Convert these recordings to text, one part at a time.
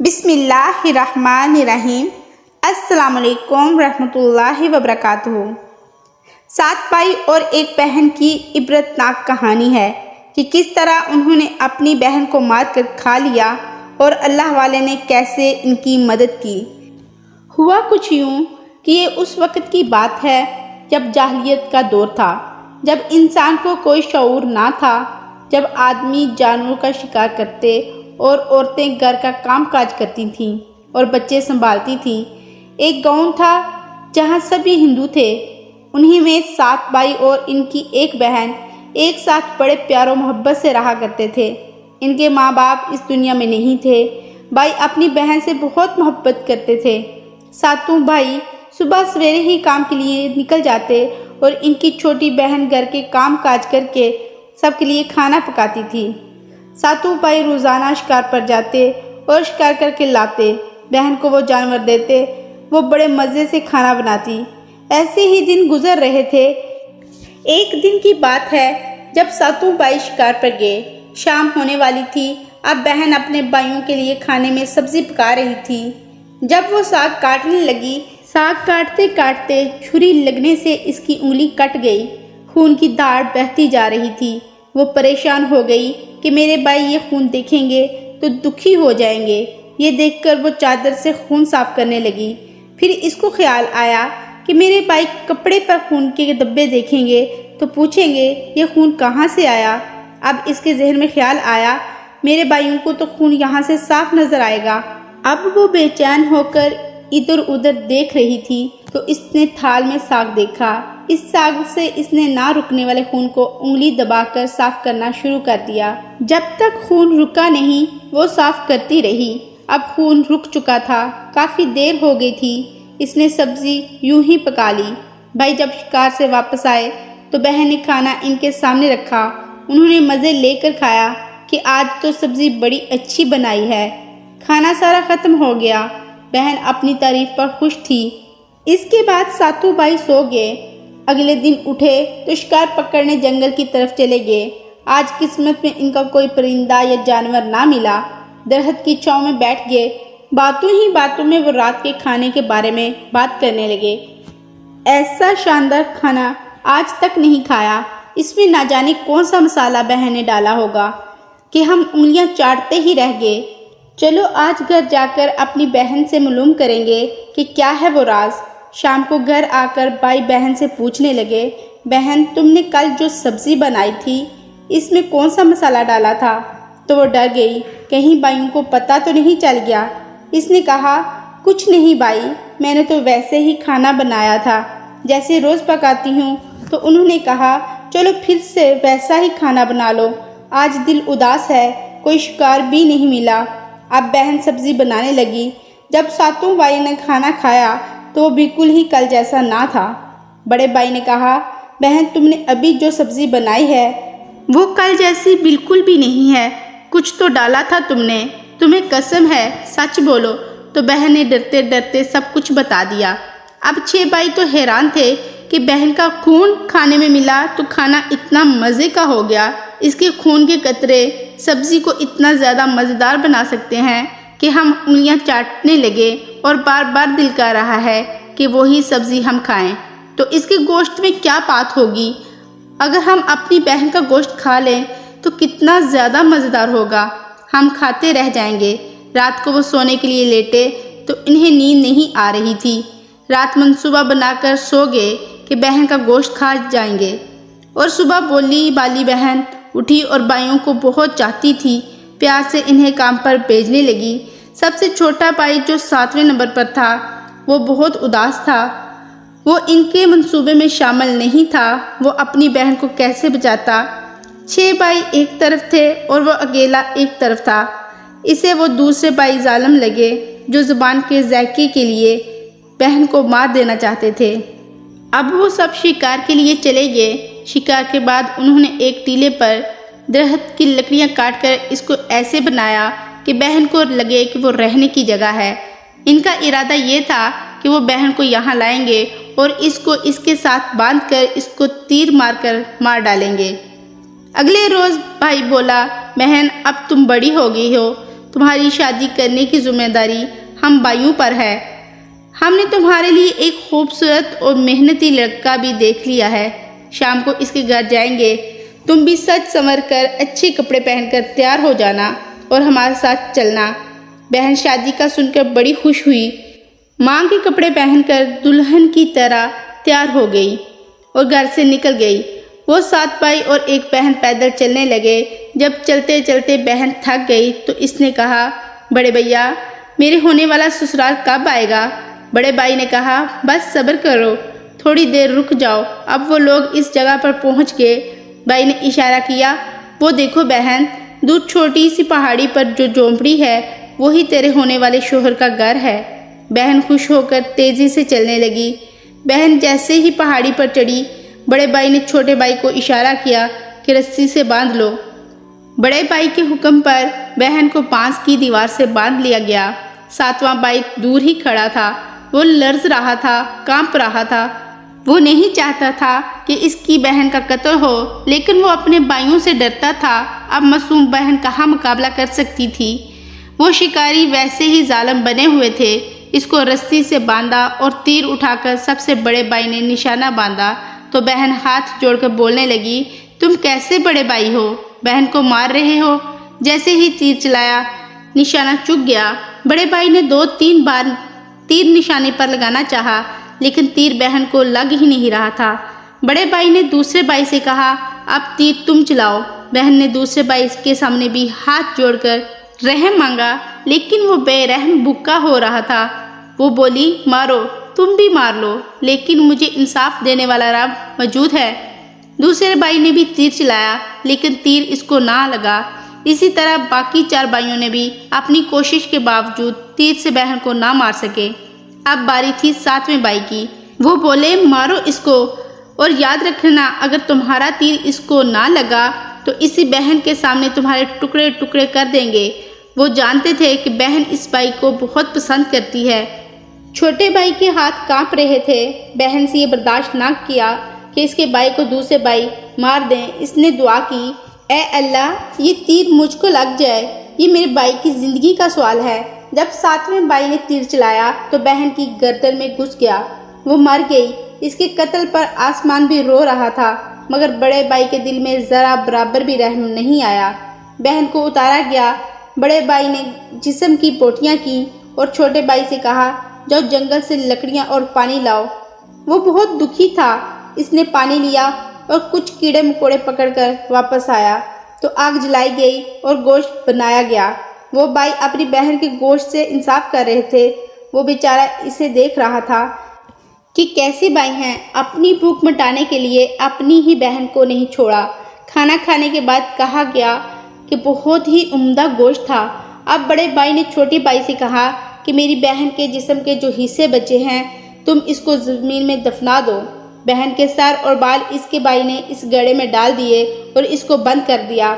بسم اللہ الرحمن الرحیم۔ السلام علیکم رحمۃ اللہ وبرکاتہ۔ 7 بھائی اور ایک بہن کی عبرتناک کہانی ہے کہ کس طرح انہوں نے اپنی بہن کو مار کر کھا لیا اور اللہ والے نے کیسے ان کی مدد کی۔ ہوا کچھ یوں کہ یہ اس وقت کی بات ہے جب جاہلیت کا دور تھا، جب انسان کو کوئی شعور نہ تھا، جب آدمی جانوروں کا شکار کرتے اور عورتیں گھر کا کام کاج کرتی تھیں اور بچے سنبھالتی تھیں۔ ایک گاؤں تھا جہاں سبھی ہندو تھے۔ انہی میں 7 بھائی اور ان کی ایک بہن ایک ساتھ بڑے پیار و محبت سے رہا کرتے تھے۔ ان کے ماں باپ اس دنیا میں نہیں تھے۔ بھائی اپنی بہن سے بہت محبت کرتے تھے۔ 7 بھائی صبح سویرے ہی کام کے لیے نکل جاتے اور ان کی چھوٹی بہن گھر کے کام کاج کر کے سب کے لیے کھانا پکاتی تھی۔ 7 بھائی روزانہ شکار پر جاتے اور شکار کر کے لاتے، بہن کو وہ جانور دیتے، وہ بڑے مزے سے کھانا بناتی۔ ایسے ہی دن گزر رہے تھے۔ ایک دن کی بات ہے جب 7 بھائی شکار پر گئے۔ شام ہونے والی تھی۔ اب بہن اپنے بھائیوں کے لیے کھانے میں سبزی پکا رہی تھی۔ جب وہ ساگ کاٹنے لگی، ساگ کاٹتے کاٹتے چھری لگنے سے اس کی انگلی کٹ گئی، خون کی دھار بہتی جا رہی تھی۔ وہ پریشان ہو گئی کہ میرے بھائی یہ خون دیکھیں گے تو دکھی ہو جائیں گے۔ یہ دیکھ کر وہ چادر سے خون صاف کرنے لگی۔ پھر اس کو خیال آیا کہ میرے بھائی کپڑے پر خون کے دھبے دیکھیں گے تو پوچھیں گے یہ خون کہاں سے آیا۔ اب اس کے ذہن میں خیال آیا میرے بھائیوں کو تو خون یہاں سے صاف نظر آئے گا۔ اب وہ بے چین ہو کر ادھر ادھر دیکھ رہی تھی تو اس نے تھال میں ساگ دیکھا۔ اس ساگ سے اس نے نہ رکنے والے خون کو انگلی دبا کر صاف کرنا شروع کر دیا۔ جب تک خون رکا نہیں وہ صاف کرتی رہی۔ اب خون رک چکا تھا، کافی دیر ہو گئی تھی۔ اس نے سبزی یوں ہی پکا لی۔ بھائی جب شکار سے واپس آئے تو بہن نے کھانا ان کے سامنے رکھا۔ انہوں نے مزے لے کر کھایا کہ آج تو سبزی بڑی اچھی بنائی ہے۔ کھانا سارا ختم ہو گیا۔ بہن اپنی تعریف پر خوش تھی۔ اس کے بعد 7 بھائی سو گئے۔ اگلے دن اٹھے تو شکار پکڑنے جنگل کی طرف چلے گئے۔ آج قسمت میں ان کا کوئی پرندہ یا جانور نہ ملا۔ درخت کی چھاؤں میں بیٹھ گئے۔ باتوں ہی باتوں میں وہ رات کے کھانے کے بارے میں بات کرنے لگے۔ ایسا شاندار کھانا آج تک نہیں کھایا۔ اس میں نہ جانے کون سا مسالہ بہن نے ڈالا ہوگا کہ ہم انگلیاں چاٹتے ہی رہ گئے۔ چلو آج گھر جا کر اپنی بہن سے معلوم کریں گے کہ کیا ہے وہ راز۔ شام کو گھر آ کر بھائی بہن سے پوچھنے لگے، بہن تم نے کل جو سبزی بنائی تھی اس میں کون سا مسالہ ڈالا تھا؟ تو وہ ڈر گئی، کہیں بھائیوں کو پتہ تو نہیں چل گیا۔ اس نے کہا کچھ نہیں بھائی، میں نے تو ویسے ہی کھانا بنایا تھا جیسے روز پکاتی ہوں۔ تو انہوں نے کہا چلو پھر سے ویسا ہی کھانا بنا لو، آج دل اداس ہے، کوئی شکار بھی نہیں ملا۔ اب بہن سبزی بنانے لگی۔ جب 7 بھائی نے کھانا کھایا تو وہ بالکل ہی کل جیسا نہ تھا۔ بڑے بھائی نے کہا بہن تم نے ابھی جو سبزی بنائی ہے وہ کل جیسی بالکل بھی نہیں ہے، کچھ تو ڈالا تھا تم نے، تمہیں قسم ہے سچ بولو۔ تو بہن نے ڈرتے ڈرتے سب کچھ بتا دیا۔ اب 6 بھائی تو حیران تھے کہ بہن کا خون کھانے میں ملا تو کھانا اتنا مزے کا ہو گیا۔ اس کے خون کے قطرے سبزی کو اتنا زیادہ مزیدار بنا سکتے ہیں کہ ہم انگلیاں چاٹنے لگے اور بار بار دل کر رہا ہے کہ وہی سبزی ہم کھائیں۔ تو اس کے گوشت میں کیا بات ہوگی؟ اگر ہم اپنی بہن کا گوشت کھا لیں تو کتنا زیادہ مزیدار ہوگا، ہم کھاتے رہ جائیں گے۔ رات کو وہ سونے کے لیے لیٹے تو انہیں نیند نہیں آ رہی تھی۔ رات منصوبہ بنا کر سو گئے کہ بہن کا گوشت کھا جائیں گے، اور صبح بولی بالی بہن اٹھی اور بھائیوں کو بہت چاہتی تھی، پیار سے انہیں کام پر بھیجنے لگی۔ سب سے چھوٹا بھائی جو 7ویں نمبر پر تھا وہ بہت اداس تھا۔ وہ ان کے منصوبے میں شامل نہیں تھا۔ وہ اپنی بہن کو کیسے بچاتا؟ 6 بھائی ایک طرف تھے اور وہ اکیلا ایک طرف تھا۔ اسے وہ دوسرے بھائی ظالم لگے جو زبان کے ذائقے کے لیے بہن کو مار دینا چاہتے تھے۔ اب وہ سب شکار کے لیے چلے گئے۔ شکار کے بعد انہوں نے ایک ٹیلے پر درخت کی لکڑیاں کاٹ کر اس کو ایسے بنایا کہ بہن کو لگے کہ وہ رہنے کی جگہ ہے۔ ان کا ارادہ یہ تھا کہ وہ بہن کو یہاں لائیں گے اور اس کو اس کے ساتھ باندھ کر اس کو تیر مار کر مار ڈالیں گے۔ اگلے روز بھائی بولا، بہن اب تم بڑی ہو گئی ہو، تمہاری شادی کرنے کی ذمہ داری ہم بھائیوں پر ہے۔ ہم نے تمہارے لیے ایک خوبصورت اور محنتی لڑکا بھی دیکھ لیا ہے۔ شام کو اس کے گھر جائیں گے، تم بھی سج سنور کر اچھے کپڑے پہن کر تیار ہو جانا اور ہمارے ساتھ چلنا۔ بہن شادی کا سن کر بڑی خوش ہوئی، ماں کے کپڑے پہن کر دلہن کی طرح تیار ہو گئی اور گھر سے نکل گئی۔ وہ 7 بھائی اور ایک بہن پیدل چلنے لگے۔ جب چلتے چلتے بہن تھک گئی تو اس نے کہا، بڑے بھیا میرے ہونے والا سسرال کب آئے گا؟ بڑے بھائی نے کہا، بس صبر کرو، تھوڑی دیر رک جاؤ۔ اب وہ لوگ اس جگہ پر پہنچ گئے۔ بھائی نے اشارہ کیا، وہ دیکھو بہن، دور چھوٹی سی پہاڑی پر جو جھونپڑی ہے وہی تیرے ہونے والے شوہر کا گھر ہے۔ بہن خوش ہو کر تیزی سے چلنے لگی۔ بہن جیسے ہی پہاڑی پر چڑھی، بڑے بھائی نے چھوٹے بھائی کو اشارہ کیا کہ رسی سے باندھ لو۔ بڑے بھائی کے حکم پر بہن کو بانس کی دیوار سے باندھ لیا گیا۔ 7واں بھائی دور ہی کھڑا تھا، وہ لرز رہا تھا، کانپ رہا تھا۔ وہ نہیں چاہتا تھا کہ اس کی بہن کا قتل ہو، لیکن وہ اپنے بھائیوں سے ڈرتا تھا۔ اب معصوم بہن کہاں مقابلہ کر سکتی تھی؟ وہ شکاری ویسے ہی ظالم بنے ہوئے تھے۔ اس کو رسی سے باندھا اور تیر اٹھا کر سب سے بڑے بھائی نے نشانہ باندھا تو بہن ہاتھ جوڑ کر بولنے لگی، تم کیسے بڑے بھائی ہو؟ بہن کو مار رہے ہو؟ جیسے ہی تیر چلایا، نشانہ چک گیا۔ بڑے بھائی نے 2-3 بار تیر نشانے پر لگانا چاہا، لیکن تیر بہن کو لگ ہی نہیں رہا تھا۔ بڑے بھائی نے دوسرے بھائی سے کہا، اب تیر تم چلاؤ۔ بہن نے دوسرے بھائی کے سامنے بھی ہاتھ جوڑ کر رحم مانگا، لیکن وہ بے رحم بھوکا ہو رہا تھا۔ وہ بولی، مارو، تم بھی مار لو، لیکن مجھے انصاف دینے والا رب موجود ہے۔ دوسرے بھائی نے بھی تیر چلایا، لیکن تیر اس کو نہ لگا۔ اسی طرح باقی 4 بھائیوں نے بھی اپنی کوشش کے باوجود تیر سے بہن کو نہ مار سکے۔ اب باری تھی 7ویں بھائی کی۔ وہ بولے، مارو اس کو، اور یاد رکھنا اگر تمہارا تیر اس کو نہ لگا تو اسی بہن کے سامنے تمہارے ٹکڑے ٹکڑے کر دیں گے۔ وہ جانتے تھے کہ بہن اس بھائی کو بہت پسند کرتی ہے۔ چھوٹے بھائی کے ہاتھ کانپ رہے تھے۔ بہن سے یہ برداشت نہ کیا کہ اس کے بھائی کو دوسرے بھائی مار دیں۔ اس نے دعا کی، اے اللہ، یہ تیر مجھ کو لگ جائے، یہ میرے بھائی کی زندگی کا سوال ہے۔ جب 7ویں بھائی نے تیر چلایا تو بہن کی گردن میں گھس گیا، وہ مر گئی۔ اس کے قتل پر آسمان بھی رو رہا تھا، مگر بڑے بھائی کے دل میں ذرا برابر بھی رحم نہیں آیا۔ بہن کو اتارا گیا۔ بڑے بھائی نے جسم کی بوٹیاں کی اور چھوٹے بھائی سے کہا، جاؤ جنگل سے لکڑیاں اور پانی لاؤ۔ وہ بہت دکھی تھا۔ اس نے پانی لیا اور کچھ کیڑے مکوڑے پکڑ کر واپس آیا تو آگ جلائی گئی اور گوشت بنایا گیا۔ وہ بھائی اپنی بہن کے گوشت سے انصاف کر رہے تھے۔ وہ بیچارہ اسے دیکھ رہا تھا کہ کیسے بھائی ہیں، اپنی بھوک مٹانے کے لیے اپنی ہی بہن کو نہیں چھوڑا۔ کھانا کھانے کے بعد کہا گیا کہ بہت ہی عمدہ گوشت تھا۔ اب بڑے بھائی نے چھوٹے بھائی سے کہا کہ میری بہن کے جسم کے جو حصے بچے ہیں تم اس کو زمین میں دفنا دو۔ بہن کے سر اور بال اس کے بھائی نے اس گڑھے میں ڈال دیے اور اس کو بند کر دیا۔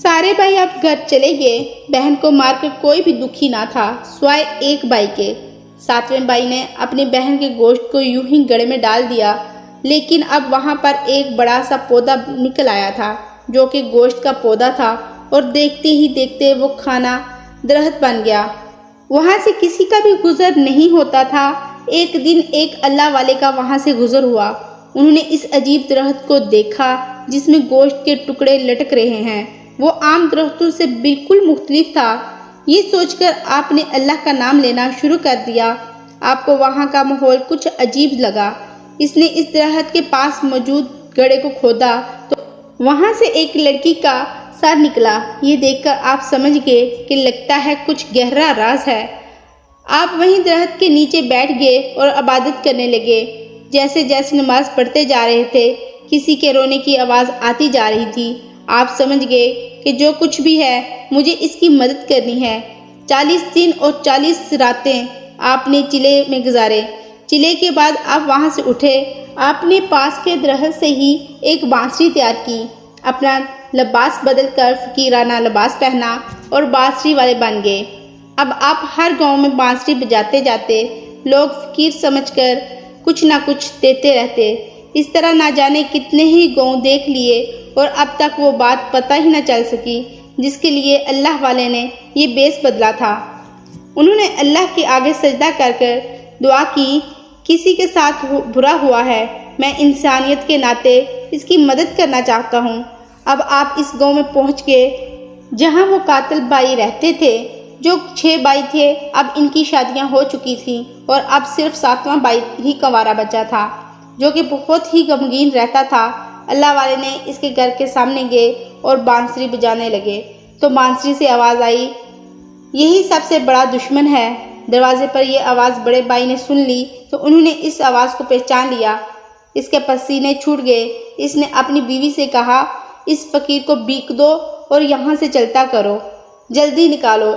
سارے بھائی اب گھر چلے گئے۔ بہن کو مار کر کوئی بھی دکھی نہ تھا سوائے ایک بھائی کے۔ 7ویں بھائی نے اپنی بہن کے گوشت کو یوں ہی گڑھے میں ڈال دیا، لیکن اب وہاں پر ایک بڑا سا پودا نکل آیا تھا جو کہ گوشت کا پودا تھا، اور دیکھتے ہی دیکھتے وہ کھانا درخت بن گیا۔ وہاں سے کسی کا بھی گزر نہیں ہوتا تھا۔ ایک دن ایک اللہ والے کا وہاں سے گزر ہوا۔ انہوں نے اس عجیب درخت کو دیکھا جس میں گوشت کے ٹکڑے لٹک رہے ہیں۔ وہ عام درختوں سے بالکل مختلف تھا۔ یہ سوچ کر آپ نے اللہ کا نام لینا شروع کر دیا۔ آپ کو وہاں کا ماحول کچھ عجیب لگا۔ اس نے اس درخت کے پاس موجود گڑھے کو کھودا تو وہاں سے ایک لڑکی کا سر نکلا۔ یہ دیکھ کر آپ سمجھ گئے کہ لگتا ہے کچھ گہرا راز ہے۔ آپ وہیں درخت کے نیچے بیٹھ گئے اور عبادت کرنے لگے۔ جیسے جیسے نماز پڑھتے جا رہے تھے، کسی کے رونے کی آواز آتی جا رہی تھی۔ آپ سمجھ گئے کہ جو کچھ بھی ہے مجھے اس کی مدد کرنی ہے۔ 40 دن اور 40 راتیں آپ نے چلے میں گزارے۔ چلے کے بعد آپ وہاں سے اٹھے۔ آپ نے پاس کے درخت سے ہی ایک بانسری تیار کی، اپنا لباس بدل کر فقیرانہ لباس پہنا اور بانسری والے بن گئے۔ اب آپ ہر گاؤں میں بانسری بجاتے جاتے، لوگ فقیر سمجھ کر کچھ نہ کچھ دیتے رہتے۔ اس طرح نہ جانے کتنے ہی گاؤں دیکھ لیے اور اب تک وہ بات پتہ ہی نہ چل سکی جس کے لیے اللہ والے نے یہ بیس بدلا تھا۔ انہوں نے اللہ کے آگے سجدہ کر کر دعا کی، کسی کے ساتھ برا ہوا ہے، میں انسانیت کے ناطے اس کی مدد کرنا چاہتا ہوں۔ اب آپ اس گاؤں میں پہنچ گئے جہاں وہ قاتل بھائی رہتے تھے۔ جو 6 بھائی تھے اب ان کی شادیاں ہو چکی تھیں اور اب صرف 7واں بھائی ہی کنوارا بچا تھا، جو کہ بہت ہی غمگین رہتا تھا۔ اللہ والے نے اس کے گھر کے سامنے گئے اور بانسری بجانے لگے تو بانسری سے آواز آئی، یہی سب سے بڑا دشمن ہے۔ دروازے پر یہ آواز بڑے بھائی نے سن لی تو انہوں نے اس آواز کو پہچان لیا۔ اس کے پسینے چھوٹ گئے۔ اس نے اپنی بیوی سے کہا، اس فقیر کو بھیک دو اور یہاں سے چلتا کرو، جلدی نکالو۔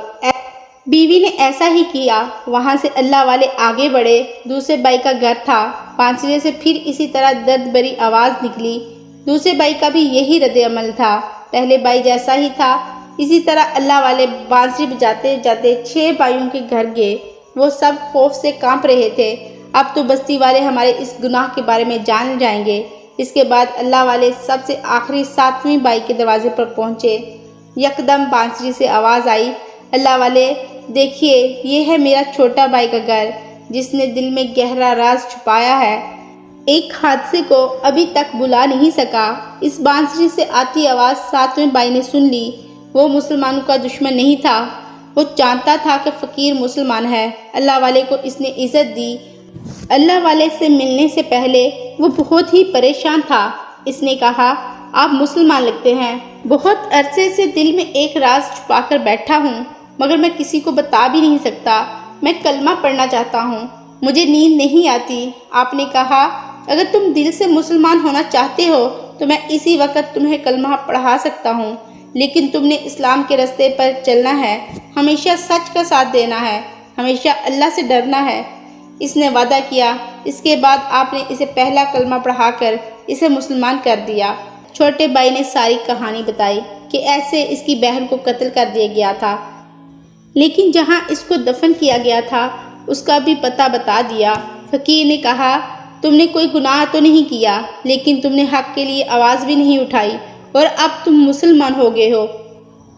بیوی نے ایسا ہی کیا۔ وہاں سے اللہ والے آگے بڑھے۔ دوسرے بھائی کا گھر تھا۔ بانسری سے پھر اسی طرح درد بھری آواز نکلی۔ دوسرے بھائی کا بھی یہی رد عمل تھا، پہلے بھائی جیسا ہی تھا۔ اسی طرح اللہ والے بانسری بجاتے جاتے 6 بھائیوں کے گھر گئے۔ وہ سب خوف سے کانپ رہے تھے، اب تو بستی والے ہمارے اس گناہ کے بارے میں جان جائیں گے۔ اس کے بعد اللہ والے سب سے آخری 7ویں بھائی کے دروازے پر پہنچے۔ یکدم بانسری سے آواز آئی، اللہ والے دیکھیے، یہ ہے میرا چھوٹا بھائی کا گھر جس نے دل میں گہرا راز چھپایا ہے، ایک حادثے کو ابھی تک بلا نہیں سکا۔ اس بانسری سے آتی آواز 7ویں بھائی نے سن لی۔ وہ مسلمانوں کا دشمن نہیں تھا، وہ جانتا تھا کہ فقیر مسلمان ہے۔ اللہ والے کو اس نے عزت دی۔ اللہ والے سے ملنے سے پہلے وہ بہت ہی پریشان تھا۔ اس نے کہا، آپ مسلمان لگتے ہیں، بہت عرصے سے دل میں ایک راز چھپا کر بیٹھا ہوں مگر میں کسی کو بتا بھی نہیں سکتا۔ میں کلمہ پڑھنا چاہتا ہوں، مجھے نیند نہیں آتی۔ آپ نے کہا، اگر تم دل سے مسلمان ہونا چاہتے ہو تو میں اسی وقت تمہیں کلمہ پڑھا سکتا ہوں، لیکن تم نے اسلام کے راستے پر چلنا ہے، ہمیشہ سچ کا ساتھ دینا ہے، ہمیشہ اللہ سے ڈرنا ہے۔ اس نے وعدہ کیا۔ اس کے بعد آپ نے اسے پہلا کلمہ پڑھا کر اسے مسلمان کر دیا۔ چھوٹے بھائی نے ساری کہانی بتائی کہ ایسے اس کی بہن کو قتل کر دیا گیا تھا، لیکن جہاں اس کو دفن کیا گیا تھا اس کا بھی پتہ بتا دیا۔ فقیر نے کہا، تم نے کوئی گناہ تو نہیں کیا، لیکن تم نے حق کے لیے آواز بھی نہیں اٹھائی اور اب تم مسلمان ہو گئے ہو۔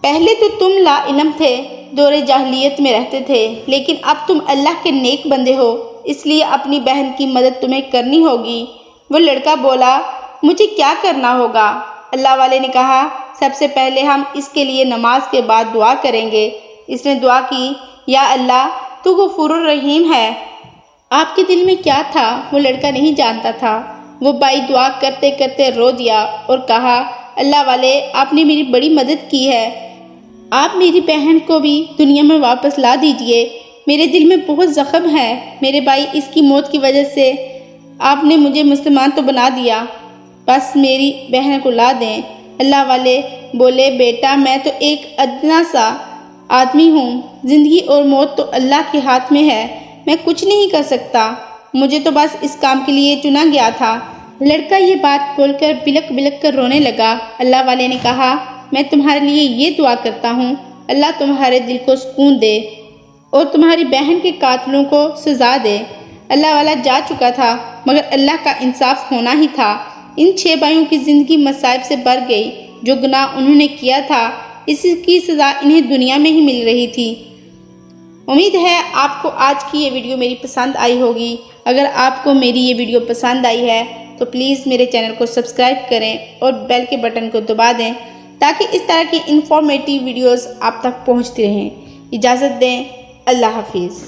پہلے تو تم لا علم تھے، دور جاہلیت میں رہتے تھے، لیکن اب تم اللہ کے نیک بندے ہو، اس لیے اپنی بہن کی مدد تمہیں کرنی ہوگی۔ وہ لڑکا بولا، مجھے کیا کرنا ہوگا؟ اللہ والے نے کہا، سب سے پہلے ہم اس کے لیے نماز کے بعد دعا کریں گے۔ اس نے دعا کی، یا اللہ تو غفور الرحیم ہے۔ آپ کے دل میں کیا تھا وہ لڑکا نہیں جانتا تھا۔ وہ بھائی دعا کرتے کرتے رو دیا اور کہا، اللہ والے آپ نے میری بڑی مدد کی ہے، آپ میری بہن کو بھی دنیا میں واپس لا دیجئے، میرے دل میں بہت زخم ہے، میرے بھائی اس کی موت کی وجہ سے آپ نے مجھے مسلمان تو بنا دیا، بس میری بہن کو لا دیں۔ اللہ والے بولے، بیٹا میں تو ایک ادنا سا آدمی ہوں، زندگی اور موت تو اللہ کے ہاتھ میں ہے، میں کچھ نہیں کر سکتا، مجھے تو بس اس کام کے لیے چنا گیا تھا۔ لڑکا یہ بات بول کر بلک بلک کر رونے لگا۔ اللہ والے نے کہا، میں تمہارے لیے یہ دعا کرتا ہوں، اللہ تمہارے دل کو سکون دے اور تمہاری بہن کے قاتلوں کو سزا دے۔ اللہ والا جا چکا تھا مگر اللہ کا انصاف ہونا ہی تھا۔ ان 6 بھائیوں کی زندگی مصائب سے بھر گئی۔ جو گناہ انہوں نے کیا تھا اس کی سزا انہیں دنیا میں ہی مل رہی تھی۔ امید ہے آپ کو آج کی یہ ویڈیو میری پسند آئی ہوگی۔ اگر آپ کو میری یہ ویڈیو پسند آئی ہے تو پلیز میرے چینل کو سبسکرائب کریں اور بیل کے بٹن کو دبا دیں تاکہ اس طرح کی انفارمیٹیو ویڈیوز آپ تک پہنچتی رہیں۔ اجازت دیں، اللہ حافظ۔